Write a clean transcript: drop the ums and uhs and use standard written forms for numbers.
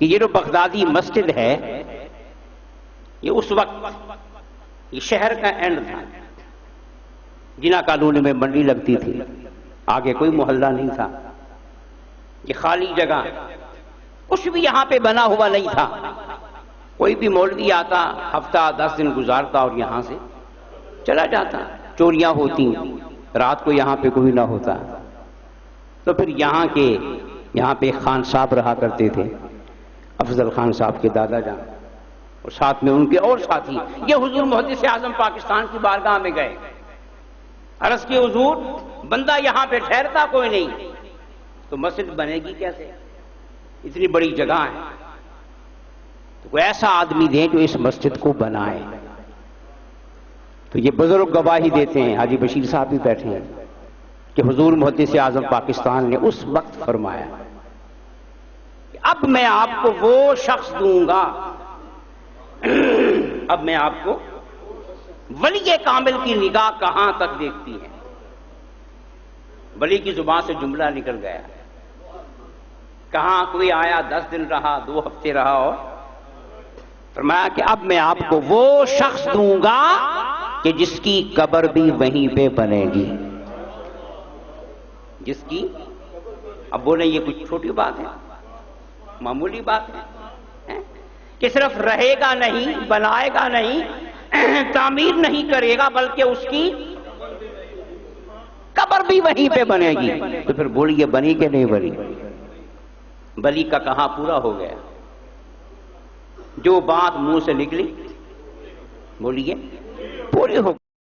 کہ یہ جو بغدادی مسجد ہے یہ اس وقت یہ شہر کا اینڈ تھا، جنا کالونی میں منڈی لگتی تھی، آگے کوئی محلہ نہیں تھا، یہ خالی جگہ، کچھ بھی یہاں پہ بنا ہوا نہیں تھا۔ کوئی بھی مولوی آتا ہفتہ 10 دن گزارتا اور یہاں سے چلا جاتا، چوریاں ہوتی، رات کو یہاں پہ کوئی نہ ہوتا۔ تو پھر یہاں پہ خان صاحب رہا کرتے تھے، افضل خان صاحب کے دادا جان، اور ساتھ میں ان کے اور ساتھی، یہ حضور محدث اعظم پاکستان کی بارگاہ میں گئے، عرض کی حضور بندہ یہاں پہ ٹھہرتا کوئی نہیں، تو مسجد بنے گی کیسے؟ اتنی بڑی جگہ ہے، تو کوئی ایسا آدمی دیں جو اس مسجد کو بنائے۔ تو یہ بزرگ گواہی دیتے ہیں، حاجی بشیر صاحب بھی بیٹھے ہیں، کہ حضور محدث اعظم پاکستان نے اس وقت فرمایا کہ اب میں آپ کو وہ شخص دوں گا، اب میں آپ کو ولی کامل کی نگاہ کہاں تک دیکھتی ہے۔ ولی کی زبان سے جملہ نکل گیا، کہاں کوئی آیا 10 دن رہا، 2 ہفتے رہا، اور فرمایا کہ اب میں آپ کو وہ شخص دوں گا کہ جس کی قبر بھی وہیں پہ بنے گی، جس کی، اب بولیں یہ کچھ چھوٹی بات ہے، معمولی بات ہے کہ صرف رہے گا نہیں، بنائے گا نہیں، تعمیر نہیں کرے گا، بلکہ اس کی قبر بھی وہیں پہ بنے گی۔ تو پھر بولیے بنی کہ نہیں بنی؟ ولی کا کہاں پورا ہو گیا؟ جو بات منہ سے نکلی بولیے پوری ہو